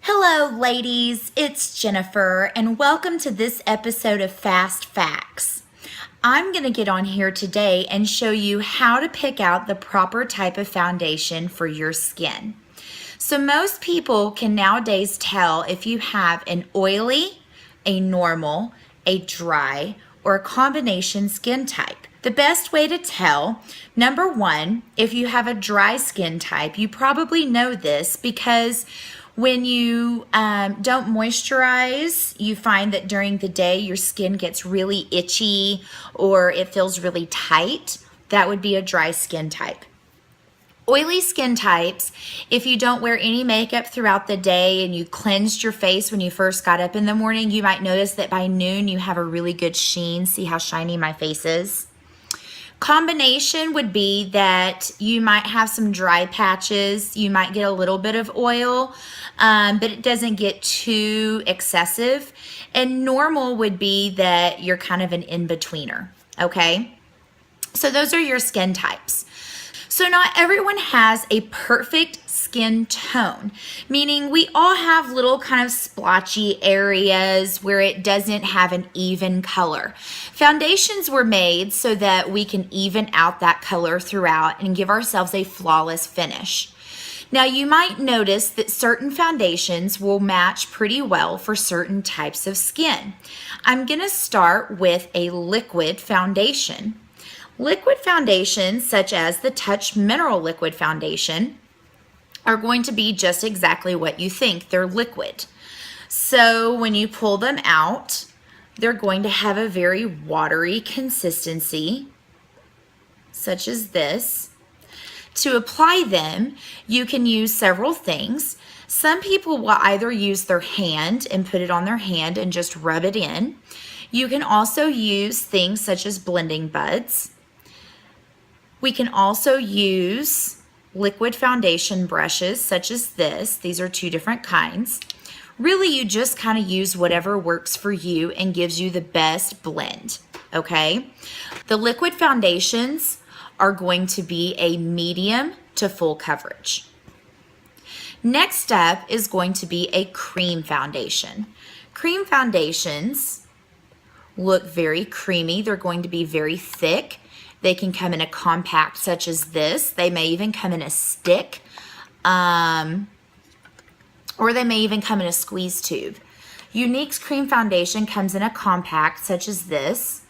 Hello, ladies. It's Jennifer, and welcome to this episode of Fast Facts. I'm going to get on here today and show you how to pick out the proper type of foundation for your skin. So most people can nowadays tell if you have an oily, a normal, a dry, or a combination skin type. The best way to tell, number one, if you have a dry skin type, you probably know this because when you don't moisturize, you find that during the day your skin gets really itchy or it feels really tight. That would be a dry skin type. Oily skin types, if you don't wear any makeup throughout the day and you cleansed your face when you first got up in the morning, you might notice that by noon you have a really good sheen. See how shiny my face is? Combination would be that you might have some dry patches, you might get a little bit of oil, but it doesn't get too excessive. And normal would be that you're kind of an in-betweener, okay? So those are your skin types. So not everyone has a perfect skin tone, meaning we all have little kind of splotchy areas where it doesn't have an even color. Foundations were made so that we can even out that color throughout and give ourselves a flawless finish. Now you might notice that certain foundations will match pretty well for certain types of skin. I'm going to start with a liquid foundation. Liquid foundations, such as the Touch Mineral Liquid Foundation, are going to be just exactly what you think. They're liquid. So when you pull them out, they're going to have a very watery consistency, such as this. To apply them, you can use several things. Some people will either use their hand and put it on their hand and just rub it in. You can also use things such as blending buds. We can also use liquid foundation brushes such as this. These are two different kinds. Really, you just kind of use whatever works for you and gives you the best blend, okay? The liquid foundations are going to be a medium to full coverage. Next up is going to be a cream foundation. Cream foundations look very creamy. They're going to be very thick. They can come in a compact such as this. They may even come in a stick, or they may even come in a squeeze tube. Younique's cream foundation comes in a compact such as this.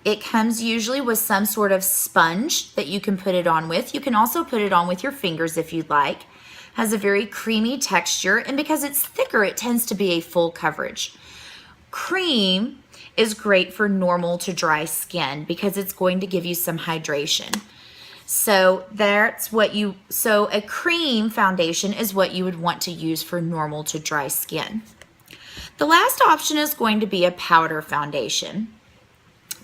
It comes usually with some sort of sponge that you can put it on with. You can also put it on with your fingers if you'd like. Has a very creamy texture, and because it's thicker, it tends to be a full coverage. Cream is great for normal to dry skin because it's going to give you some hydration. So a cream foundation is what you would want to use for normal to dry skin. The last option is going to be a powder foundation.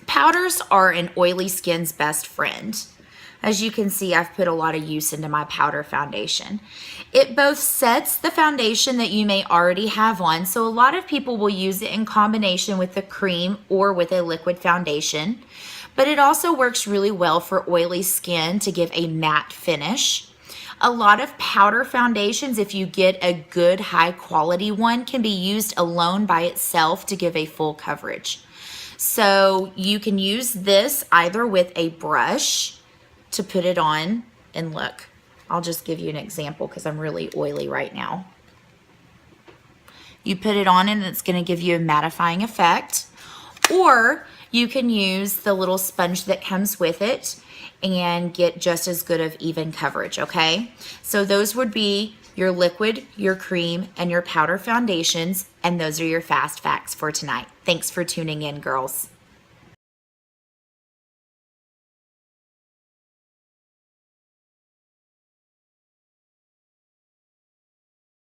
Powders are an oily skin's best friend. As you can see, I've put a lot of use into my powder foundation. It both sets the foundation that you may already have on, so a lot of people will use it in combination with the cream or with a liquid foundation, but it also works really well for oily skin to give a matte finish. A lot of powder foundations, if you get a good high quality one, can be used alone by itself to give a full coverage. So you can use this either with a brush to put it on, and look, I'll just give you an example because I'm really oily right now. You put it on and it's going to give you a mattifying effect, or you can use the little sponge that comes with it and get just as good of even coverage, okay? So those would be your liquid, your cream, and your powder foundations, and those are your fast facts for tonight. Thanks for tuning in, girls.